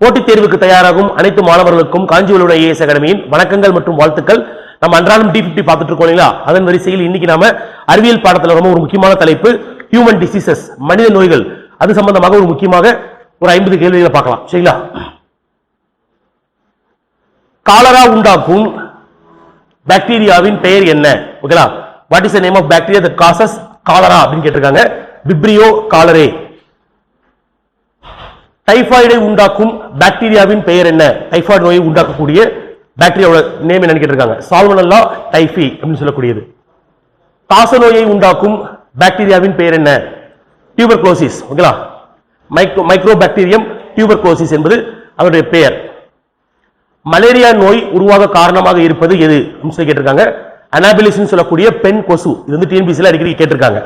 போட்டித் தேர்வுக்கு தயாராகும் அனைத்து மாணவர்களுக்கும் காஞ்சிபுரம் ஐஏஎஸ் அகாடமியின் வணக்கங்கள் மற்றும் வாழ்த்துக்கள். நம்ம அன்றாடம் D50 பார்த்துட்டு இருக்கோம் இல்லையா? அதன் வரிசையில் இன்னைக்கு நாம அறிவியல் பாடத்துல ரொம்ப ஒரு முக்கியமான தலைப்பு ஹியூமன் டிசீசஸ், மனித நோய்கள். அது சம்பந்தமாக ஒரு முக்கியமாக ஒரு 50 கேள்விகளை பார்க்கலாம். சரிங்களா? காலரா உண்டாக்கும் பாக்டீரியாவின் பெயர் என்ன? ஓகேங்களா? What is the name of bacteria that causes cholera அப்படின்னு கேட்டிருக்காங்க. விப்ரியோ காலரே. டைபாய்டை உண்டாக்கும் பாக்டீரியாவின் பெயர் என்ன? டைபாய்டு நோயை உண்டாக்கக்கூடிய பாக்டீரியாவோட நேம் என்னன்னு கேட்டிருக்காங்க. சால்மோனெல்லா டைபி அப்படின்னு சொல்லக்கூடியது. காச நோயை உண்டாக்கும் பாக்டீரியாவின் பெயர் என்ன? டியூபர்குலோசிஸ். ஓகேங்களா? மைக்ரோபாக்டீரியம் டியூபர்குலோசிஸ் என்பது அதனுடைய பெயர். மலேரியா நோய் உருவாக காரணமாக இருப்பது எது அப்படின்னு சொல்லி கேட்டிருக்காங்க. அனாபிலிஸ் சொல்லக்கூடிய பெண் கொசு. இது வந்து டிஎன்பிசில அடிக்கடி கேட்டிருக்காங்க.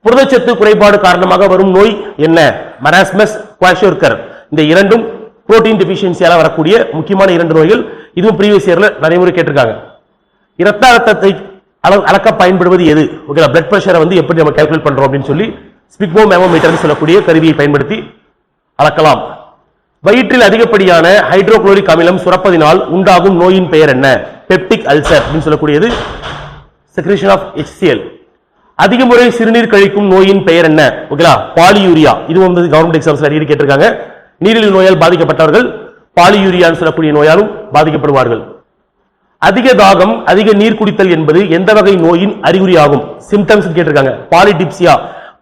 புரதச்சத்து குறைபாடு காரணமாக வரும் நோய் என்ன? Marasmus kwashiorkor. இந்த இரண்டும் புரோட்டீன் டெஃபிஷியன்சியால வரக்கூடிய முக்கியமான 2 நோய்கள். இதுவும் ப்ரீவியஸ் இயர்ல நிறைய முறை கேட்டிருக்காங்க. இரத்த அழுத்தத்தை அளக்க பயன்படுவது எது? ஓகேங்களா? பிளட் பிரஷரை வந்து எப்படி நம்ம கால்குலேட் பண்றோம் அப்படின்னு சொல்லி ஸ்பிக்மோமேமோமீட்டர் சொல்லக்கூடிய கருவியை பயன்படுத்தி அளக்கலாம். வயிற்றில் அதிகப்படியான ஹைட்ரோகுளோரிக் அமிலம் சுரப்பதினால் உண்டாகும் நோயின் பெயர் என்ன? பெப்டிக் அல்சர் அப்படின்னு சொல்லக்கூடியது செக்ரேஷன் ஆஃப் HCl. அதிக முறை சிறுநீர் கழிக்கும் நோயின் பெயர் என்ன? ஓகேங்களா? பாலியூரியா. இது வந்து கவர்மெண்ட் எக்ஸாம்ஸ்ல அடிக்கடி கேட்டிருக்காங்க. நீரிழிவு நோயால் பாதிக்கப்பட்டவர்கள் பாலியூரியான்னு சொல்லக்கூடிய நோயாலும் பாதிக்கப்படுவார்கள். அதிக தாகம், அதிக நீர் குடித்தல் என்பது எந்த வகை நோயின் அறிகுறியாகும்? சிம்டம்ஸ் கேட்டிருக்காங்க. பாலிடிப்சியா.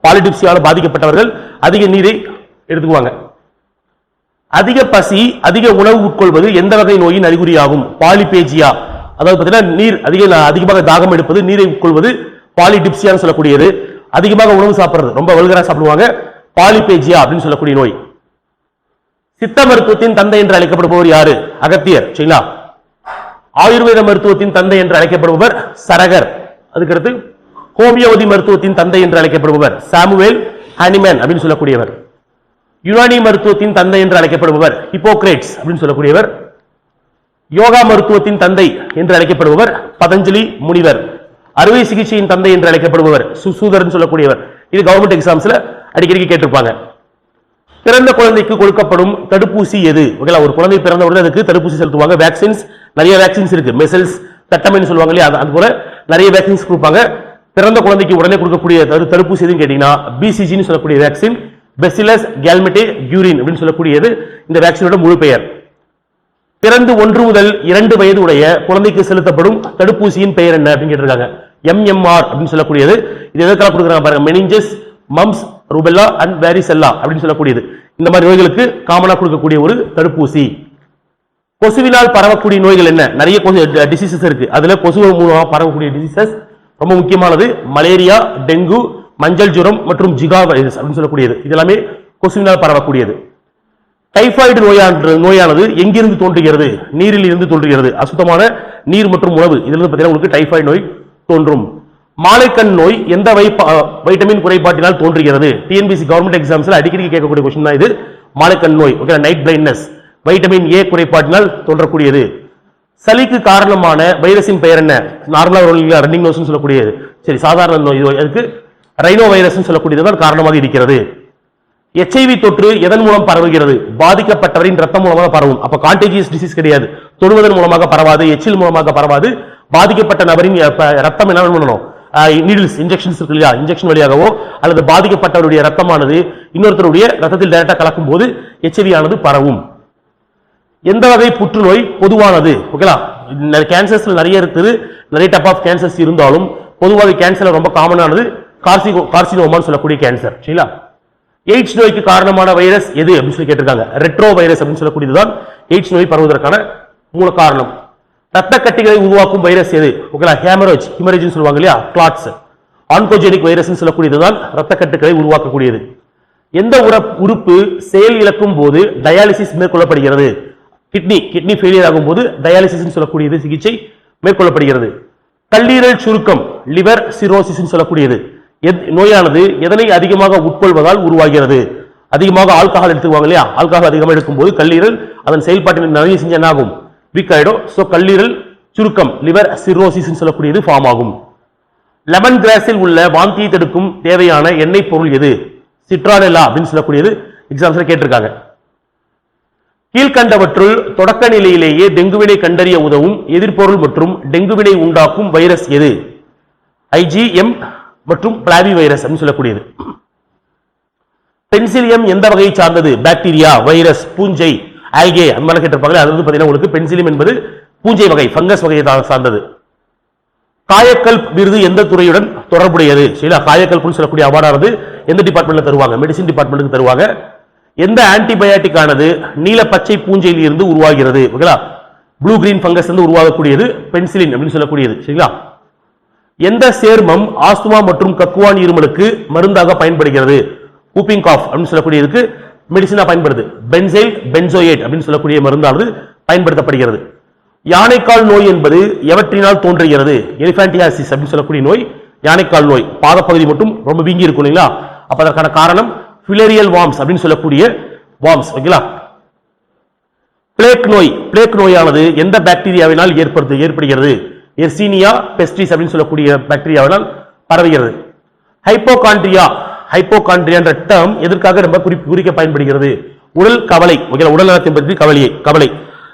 பாலிடிப்சியால பாதிக்கப்பட்டவர்கள் அதிக நீரை எடுத்துக்குவாங்க. அதிக பசி, அதிக உணவு உட்கொள்வது எந்த வகை நோயின் அறிகுறியாகும்? பாலிபேஜியா. அதாவது பார்த்தீங்கன்னா அதிகமாக தாகம் எடுப்பது, நீரை உட்கொள்வது பாலிடிப்சியான்னு சொல்லக்கூடியது. அதிகமாக உணவு சாப்பிடுறது, ரொம்ப வல்கரா சாப்பிடுவாங்க, பாலிபேஜியா அப்படின்னு சொல்லக்கூடிய நோய். சித்த மருத்துவத்தின் தந்தை என்று அழைக்கப்படுபவர் யாரு? அகத்தியர். சரிங்களா? ஆயுர்வேத மருத்துவத்தின் தந்தை என்று அழைக்கப்படுபவர் சரகர். அதுக்கடுத்து ஹோமியோபதி மருத்துவத்தின் தந்தை என்று அழைக்கப்படுபவர் சாமுவேல் ஹானிமேன் அப்படின்னு சொல்லக்கூடியவர். யுனானி மருத்துவத்தின் தந்தை என்று அழைக்கப்படுபவர் ஹிப்போக்ரேட்ஸ் அப்படின்னு சொல்லக்கூடியவர். யோகா மருத்துவத்தின் தந்தை என்று அழைக்கப்படுபவர் பதஞ்சலி முனிவர். அறுவை சிகிச்சையின் தந்தை என்று அழைக்கப்படுபவர் சுசூதரன் சொல்லக்கூடியவர். இது கவர்மெண்ட் எக்ஸாம்ஸ்ல அடிக்கடி கேட்டிருப்பாங்க. பிறந்த குழந்தைக்கு கொடுக்கப்படும் தடுப்பூசி எது? ஓகேங்களா? ஒரு குழந்தை பிறந்த உடனே அதுக்கு தடுப்பூசி செலுத்துவாங்க. வேக்சின்ஸ் நிறைய வேக்சின்ஸ் இருக்கு. மெசல்ஸ், தட்டமைன்னு சொல்லுவாங்க இல்லையா? அது போல நிறைய வேக்சின்ஸ் கொடுப்பாங்க. பிறந்த குழந்தைக்கு உடனே கொடுக்கக்கூடிய தடுப்பூசி எதுன்னு கேட்டீங்கன்னா BCG சொல்லக்கூடிய வேக்சின், பெசிலஸ் கேல்மெட்டே கியூரின் அப்படின்னு சொல்லக்கூடியது இந்த வேக்சினோட முழு பெயர். பிறந்து 1 முதல் 2 வயது உடைய குழந்தைக்கு செலுத்தப்படும் தடுப்பூசியின் பெயர் என்ன அப்படின்னு கேட்டிருக்காங்க. MMR அப்படின்னு சொல்லக்கூடியது. இது எதற்காக கொடுக்குறாங்க பாருங்க. Meninges, mumps, rubella and varicella அப்படின்னு சொல்லக்கூடியது. இந்த மாதிரி நோய்களுக்கு காமனா கொடுக்கக்கூடிய ஒரு தடுப்பூசி. கொசுவினால் பரவக்கூடிய நோய்கள் என்ன? நிறைய டிசீசஸ் இருக்கு. அதுல கொசு மூலமா பரவக்கூடிய டிசீசஸ் ரொம்ப முக்கியமானது மலேரியா, டெங்கு, மஞ்சள் ஜுரம் மற்றும் ஜிகா வைரஸ் அப்படின்னு சொல்லக்கூடியது. இதெல்லாமே கொசுவினால் பரவக்கூடியது. டைபாய்டு நோயானது எங்கிருந்து தோன்றுகிறது? நீரில் இருந்து தோன்றுகிறது. அசுத்தமான நீர் மற்றும் உணவு இதிலிருந்து பார்த்தீங்கன்னா உங்களுக்கு டைபாய்டு நோய் தோன்றும். மாலைக்கண் நோய் எந்த வைட்டமின் குறைபாட்டினால் தோன்றுகிறது? டிஎன்பிசி கவர்மெண்ட் எக்ஸாம்ஸ்ல அடிக்கடி கேட்கக்கூடிய கொஸ்டின் தான் இது. மாலைக்கண் நோய். Okay, night blindness vitamin A குறைபாட்டினால் தோன்றக்கூடியது. சளிக்கு காரணமான வைரஸின் பெயர் என்ன? நார்மலா ரன்னிங் நோஸ் சொல்லக்கூடியது. சரி, சாதாரண நோய் அதுக்கு ரைனோ வைரஸ் சொல்லக்கூடியதுதான் காரணமாக இருக்கிறது. HIV தொற்று எதன் மூலம் பரவுகிறது? பாதிக்கப்பட்டவரின் ரத்தம் மூலமாக பரவும். அப்ப கான்டேஜியஸ் டிசீஸ் கிடையாது. தொடுவதன் மூலமாக பரவாது, எச்சில் மூலமாக பரவாது. பாதிக்கப்பட்ட நபரின் ரத்தம் என்ன பண்ணணும்? நீடில்ஸ், இன்ஜெக்ஷன்ஸ் இருக்கு இல்லையா? இன்ஜெக்ஷன் வழியாகவோ அல்லது பாதிக்கப்பட்டவருடைய ரத்தமானது இன்னொருத்தருடைய ரத்தத்தில் டைரக்டா கலக்கும் போது HIV ஆனது பரவும். எந்த வகை புற்றுநோய் பொதுவானது? ஓகேங்களா? கேன்சர்ஸ்ல நிறைய இருக்குது, நிறைய டைப் ஆஃப் கேன்சர்ஸ் இருந்தாலும் பொதுவாக கேன்சர்ல ரொம்ப காமனானது கார்சினோமான்னு சொல்லக்கூடிய கேன்சர். சரிங்களா? எய்ட்ஸ் நோய்க்கு காரணமான வைரஸ் எது அப்படின்னு சொல்லி கேட்டிருக்காங்க. ரெட்ரோ வைரஸ் அப்படின்னு சொல்லக்கூடியதுதான் எய்ட்ஸ் நோய் பரவுவதற்கான மூல காரணம். ரத்த கட்டிகளை உருவாக்கும் வைரஸ் எது? ஓகேங்களா? ஹெமரேஜ் சொல்லுவாங்க இல்லையா? கிளாட்ஸ். ஆன்கோஜெனிக் வைரஸ் சொல்லக்கூடியதுதான் ரத்த கட்டுகளை உருவாக்கக்கூடியது. எந்த உறுப்பு செயல் இழக்கும் போது டயாலிசிஸ் மேற்கொள்ளப்படுகிறது? கிட்னி ஃபெயிலியர் ஆகும் போது டயாலிசிஸ் சொல்லக்கூடியது சிகிச்சை மேற்கொள்ளப்படுகிறது. கல்லீரல் சுருக்கம், லிவர் சிரோசிஸ் சொல்லக்கூடியது நோயானது எதனை அதிகமாக உட்கொள்வதால் உருவாகிறது? அதிகமாக ஆல்கஹால் எடுத்துக்குவாங்க இல்லையா? ஆல்கஹால் அதிகமாக எடுக்கும்போது கல்லீரல் அதன் செயல்பாட்டில் நிறைய செஞ்ச என்ன ஆகும்? வீக் ஆயிடும். சோ கல்லீரல் சுருக்கம், லிவர் சிரோசிஸ் சொல்லக்கூடியது ஃபார்ம் ஆகும். லெமன் கிராஸில் உள்ள வாந்தியை தடுக்கும் தேவையான எண்ணெய் பொருள் எது? சிட்ரானெல்லா அப்படின்னு சொல்லக்கூடியது எக்ஸாம்ஸ்ல கேட்டிருக்காங்க. கீழ்கண்டவற்றுள் தொடக்க நிலையிலேயே டெங்குவினை கண்டறிய உதவும் எதிர்ப்பொருள் மற்றும் டெங்குவினை உண்டாக்கும் வைரஸ் எது? IgM மற்றும் பிளாவி வைரஸ் அப்படின்னு சொல்லக்கூடியது. பென்சிலியம் எந்த வகையை சார்ந்தது? பாக்டீரியா, வைரஸ், பூஞ்சை, ஆல்கே அந்த மாதிரி கேட்டிருப்பாங்க. அது பாத்தீங்கன்னா உங்களுக்கு பென்சிலியம் என்பது பூஞ்சை வகை, ஃபங்கஸ் வகையை சார்ந்தது. காயக்கல்ப் விருது எந்த துறையுடன் தொடர்புடையது? சரிங்களா, காயக்கல்ப்னு சொல்லக்கூடிய அவார்டானது எந்த டிபார்ட்மெண்ட்ல தருவாங்க? மெடிசின் டிபார்ட்மெண்ட்டுக்கு தருவாங்க. எந்த ஆன்டிபயாட்டிக் ஆனது நீல பச்சை பூஞ்சையில் இருந்து உருவாகிறது? ஓகேங்களா, ப்ளூ கிரீன் ஃபங்கஸ் இருந்து உருவாகக்கூடியது பென்சிலின் அப்படின்னு சொல்லக்கூடியது. சரிங்களா, எந்த சேர்மம் ஆஸ்துமா மற்றும் கக்குவான் இருமலுக்கு மருந்தாக பயன்படுகிறது? கூப்பிங் காஃப் அப்படின்னு சொல்லக்கூடியதுக்கு மெடிசினா பயன்படுது. பென்சைல் பென்சோயேட் அப்படின்னு சொல்லக்கூடிய மருந்தானது பயன்படுத்தப்படுகிறது. யானைக்கால் நோய் என்பது எவற்றினால் தோன்றுகிறது? எலிஃபான்டியாசிஸ் அப்படின்னு சொல்லக்கூடிய நோய் யானைக்கால் நோய். பாதப்பகுதி மட்டும் ரொம்ப வீங்கி இருக்கும் இல்லைங்களா, அப்ப அதற்கான காரணம் ஃபிலேரியல் வார்ம்ஸ் அப்படின்னு சொல்லக்கூடிய வார்ம்ஸ். ஓகேங்களா, பிளேக் நோய், பிளேக் நோயானது எந்த பாக்டீரியாவினால் ஏற்படுகிறது? எர்சீனியா பெஸ்டிஸ் அப்படின்னு சொல்லக்கூடிய பாக்டீரியாவினால் பரவுகிறது. ஹைப்போகாண்ட்ரியா, ஹைப்போகாண்ட்ரியா என்ற டேர்ம் எதற்காக ரொம்ப குறிக்க பயன்படுகிறது? உடல் கவலை. ஓகே, உடல் நலத்தை பற்றி கவலை.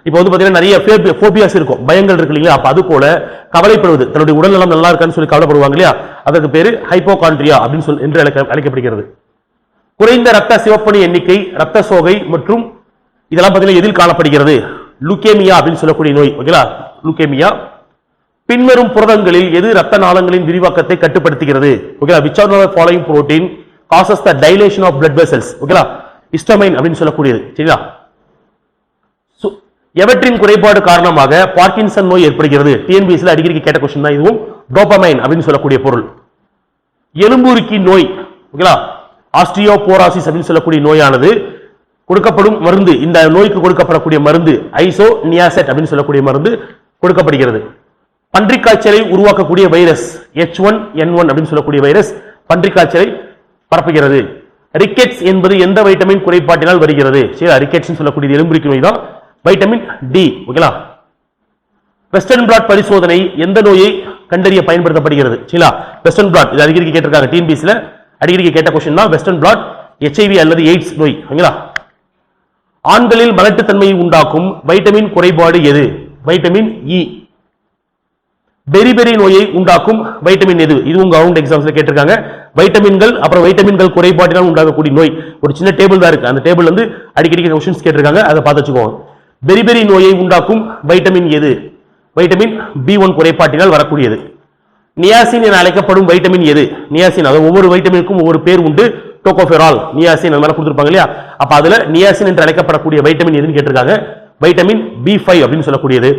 இப்போ வந்து பாத்தீங்கன்னா நிறைய போபியாஸ் இருக்கும், பயங்கள் இருக்கு இல்லையா, அப்ப அது போல கவலைப்படுவது, தன்னுடைய உடல் நலம் நல்லா இருக்கான்னு சொல்லி கவலைப்படுவாங்க இல்லையா, அதற்கு பேரு ஹைப்போகாண்ட்ரியா அப்படின்னு என்று அழைக்கப்படுகிறது. குறைந்த ரத்த சிவப்பணி எண்ணிக்கை, ரத்த சோகை மற்றும் இதெல்லாம் பாத்தீங்கன்னா எதில் காணப்படுகிறது? லுகேமியா அப்படின்னு சொல்லக்கூடிய நோய். ஓகேங்களா, லுகேமியா. பின்வரும் புரதங்களில் எது ரத்த நாளங்களின் விரிவாக்கத்தை கட்டுப்படுத்துகிறது? ஓகேங்களா, which of the following protein causes the dilation of blood vessels? ஓகேங்களா, ஹிஸ்டமைன் அப்படின்னு சொல்லக்கூடியது. சரிங்களா, எவற்றின் குறைபாடு காரணமாக பார்க்கின்சன் நோய் ஏற்படுகிறது? டிஎன்பிஎஸ்சில அடிக்கடி கேட்ட கொஸ்டின் தான் இதுவும். டோபமைன் அப்படின்னு சொல்லக்கூடிய பொருள். எலும்புருக்கி நோய், ஓகேங்களா, ஆஸ்டியோபோராசிஸ் அப்படின்னு சொல்லக்கூடிய நோயானது கொடுக்கப்படும் மருந்து, இந்த நோய்க்கு கொடுக்கப்படக்கூடிய மருந்து ஐசோனியாசெட் அப்படின்னு சொல்லக்கூடிய மருந்து கொடுக்கப்படுகிறது. பன்றிக் காய்ச்சலை உருவாக்கக்கூடிய வைரஸ் H1N1 அப்படின்னு சொல்லக்கூடிய வைரஸ் பன்றிக் காய்ச்சலை பரப்புகிறது. ரிக்கெட்ஸ் என்பது எந்த வைட்டமின் குறைபாட்டினால் வருகிறது? சரி, ரிக்கெட்ஸ் சொல்லக்கூடிய எலும்புருக்கி நோய் தான் வைட்டமின் டி. ஓகேங்களா, வெஸ்டர்ன் பிளாட் பரிசோதனை எந்த நோயை கண்டறிய பயன்படுத்தப்படுகிறது? சரிங்களா, வெஸ்டர்ன் பிளாட் இது அடிக்கடி கேட்டிருக்காங்க டிஎன்பிஎஸ்சில, அடிக்கடி கேட்ட கொஸ்டின் தான் வெஸ்டர்ன் பிளாட், HIV அல்லது எய்ட்ஸ் நோய். ஓகேங்களா, ஆண்களில் மலட்டுத்தன்மையை உண்டாக்கும் வைட்டமின் குறைபாடு எது? Vitamin E. பெரிபெரி நோயை உண்டாக்கும் வைட்டமின் எது? இதுவும் கவர்மெண்ட் எக்ஸாம்ஸ்ல கேட்டிருக்காங்க. வைட்டமின்கள், அப்புறம் வைட்டமின்கள் குறைபாட்டினால் உண்டாகக்கூடிய நோய், ஒரு சின்ன டேபிள் தான் இருக்கு, அந்த டேபிள் வந்து அடிக்கடி கொஸ்டின்ஸ் கேட்டிருக்காங்க, அதை பார்த்து வச்சுக்கோங்க. பெரிபெரி நோயை உண்டாக்கும் வைட்டமின் எது? வைட்டமின் B1 குறைபாட்டினால் வரக்கூடியது. நியாசின் என அழைக்கப்படும் வைட்டமின் எது? நியாசின், அதாவது ஒவ்வொரு வைட்டமினுக்கும் ஒவ்வொரு பேர் உண்டு. டோகோஃபெரால், நியாசின் அந்த மாதிரி கொடுத்திருப்பாங்க இல்லையா, அப்ப அதுல நியாசின் என்று அழைக்கப்படக்கூடிய வைட்டமின் எதுன்னு கேட்டிருக்காங்க. வைட்டமின் B5 அப்படின்னு சொல்லக்கூடியது.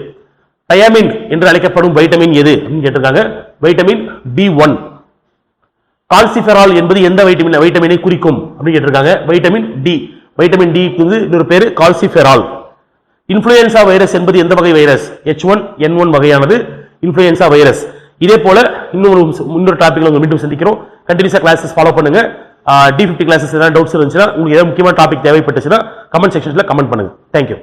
தயமின் என்று அழைக்கப்படும் வைட்டமின் எது அப்படின்னு கேட்டிருக்காங்க. Vitamin B1. கால்சிஃபெரால் என்பது எந்த வைட்டமினை குறிக்கும் அப்படின்னு கேட்டிருக்காங்க. Vitamin D. வைட்டமின் டி இன்னொரு பேரு கால்சிஃபெரால். இன்ஃப்ளூயன்சா வைரஸ் என்பது எந்த வகை வைரஸ்? H1N1 வகையானது இன்ஃப்ளூயன்சா வைரஸ். இதே போல இன்னொரு டாபிக்ல உங்க மீண்டும் சந்திக்கிறோம். கண்டினியூஸா கிளாஸஸ் ஃபாலோ பண்ணுங்க. D50 கிளாஸஸ் ஏதாவது டவுட்ஸ் இருந்துச்சுன்னா, உங்களுக்கு ஏதாவது முக்கியமான டாபிக் தேவைப்பட்டுச்சுன்னா கமெண்ட் செக்ஷன்ல கமெண்ட் பண்ணுங்க. தேங்க்யூ.